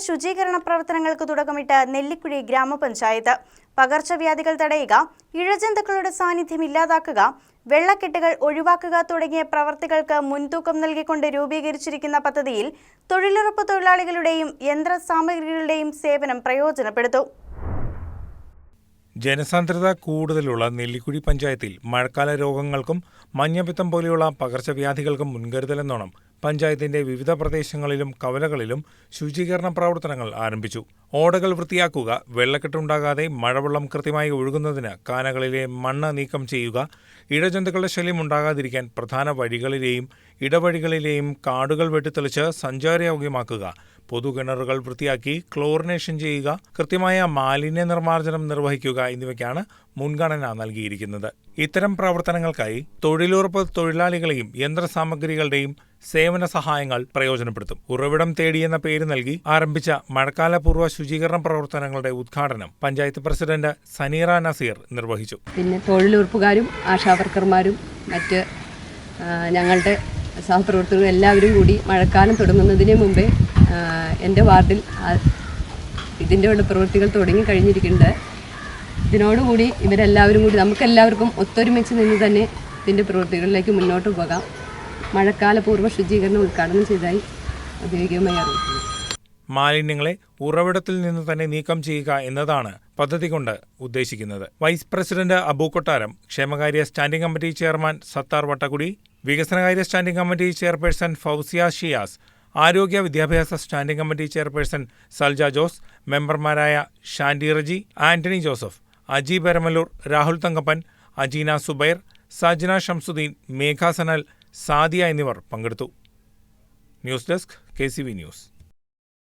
ശുചീകരണ പ്രവർത്തനങ്ങൾക്ക് തുടക്കമിട്ട് നെല്ലിക്കുഴി ഗ്രാമപഞ്ചായത്ത്. പകർച്ചവ്യാധികൾ തടയുക, ഇഴജന്തുക്കളുടെ സാന്നിധ്യം ഇല്ലാതാക്കുക, വെള്ളക്കെട്ടുകൾ ഒഴിവാക്കുക തുടങ്ങിയ പ്രവർത്തികൾക്ക് മുൻതൂക്കം നൽകിക്കൊണ്ട് രൂപീകരിച്ചിരിക്കുന്ന പദ്ധതിയിൽ തൊഴിലുറപ്പ് തൊഴിലാളികളുടെയും യന്ത്ര സാമഗ്രികളുടെയും സേവനം പ്രയോജനപ്പെടുത്തും. ജനസാന്ദ്രത കൂടുതലുള്ള നെല്ലിക്കുഴി പഞ്ചായത്തിൽ മഴക്കാല രോഗങ്ങൾക്കും മഞ്ഞപ്പിത്തം പോലെയുള്ള പകർച്ചവ്യാധികൾക്കും മുൻകരുതലെന്നോണം പഞ്ചായത്തിന്റെ വിവിധ പ്രദേശങ്ങളിലും കവലകളിലും ശുചീകരണ പ്രവർത്തനങ്ങൾ ആരംഭിച്ചു. ഓടകൾ വൃത്തിയാക്കുക, വെള്ളക്കെട്ടുണ്ടാകാതെ മഴവെള്ളം കൃത്യമായി ഒഴുകുന്നതിന് കാനകളിലെ മണ്ണ് നീക്കം ചെയ്യുക, ഇഴജന്തുക്കളുടെ ശല്യം ഉണ്ടാകാതിരിക്കാൻ പ്രധാന വഴികളിലെയും ഇടവഴികളിലെയും കാടുകൾ വെട്ടിത്തെളിച്ച് സഞ്ചാരയോഗ്യമാക്കുക, പൊതുകിണറുകൾ വൃത്തിയാക്കി ക്ലോറിനേഷൻ ചെയ്യുക, കൃത്യമായ മാലിന്യ നിർമ്മാർജ്ജനം നിർവഹിക്കുക എന്നിവയ്ക്കാണ് മുൻഗണന നൽകിയിരിക്കുന്നത്. ഇത്തരം പ്രവർത്തനങ്ങൾക്കായി തൊഴിലുറപ്പ് തൊഴിലാളികളെയും യന്ത്രസാമഗ്രികളുടെയും സേവന സഹായങ്ങൾ പ്രയോജനപ്പെടുത്തും. ഉറവിടം തേടിയെന്ന പേര് നൽകി ആരംഭിച്ച മഴക്കാലപൂർവ്വ ശുചീകരണ പ്രവർത്തനങ്ങളുടെ ഉദ്ഘാടനം പഞ്ചായത്ത് പ്രസിഡന്റ് സനീറ നസീർ നിർവഹിച്ചു. പിന്നെ തൊഴിലുറപ്പുകാരും ആശാവർക്കർമാരും മറ്റ് ഞങ്ങളുടെ സഹപ്രവർത്തകരും എല്ലാവരും കൂടി മഴക്കാലം തുടങ്ങുന്നതിന് മുമ്പേ എൻ്റെ വാർഡിൽ ഇതിൻ്റെ ഉള്ള പ്രവൃത്തികൾ തുടങ്ങി കഴിഞ്ഞിരിക്കുന്നുണ്ട്. ഇതിനോടുകൂടി ഇവരെല്ലാവരും കൂടി നമുക്കെല്ലാവർക്കും ഒത്തൊരുമിച്ച് നിന്ന് തന്നെ ഇതിൻ്റെ പ്രവൃത്തികളിലേക്ക് മുന്നോട്ട് പോകാം. മഴക്കാലപൂർവ്വ ശുചീകരണം ഉദ്ഘാടനം ചെയ്തതായി ഔദ്യോഗികമായി അറിയിക്കുന്നു. മാലിന്യങ്ങളെ ഉറവിടത്തിൽ നിന്ന് തന്നെ നീക്കം ചെയ്യുക എന്നതാണ് പദ്ധതി കൊണ്ട് ഉദ്ദേശിക്കുന്നത്. വൈസ് പ്രസിഡന്റ് അബു കൊട്ടാരം, ക്ഷേമകാര്യ standing committee chairman Sattar Vattakkudi, വികസനകാര്യ standing committee chairperson Fousiya Shiyas, ആരോഗ്യ വിദ്യാഭ്യാസ standing committee chairperson Salja Jose, മെമ്പർമാരായ ഷാൻഡി റജി, ആന്റണി ജോസഫ്, അജി പരമല്ലൂർ, രാഹുൽ തങ്കപ്പൻ, അജീന സുബൈർ, സജ്ന ഷംസുദ്ദീൻ, മേഘ സനൽ, സാദിയ എന്നിവർ പങ്കെടുത്തു. News desk KCV news.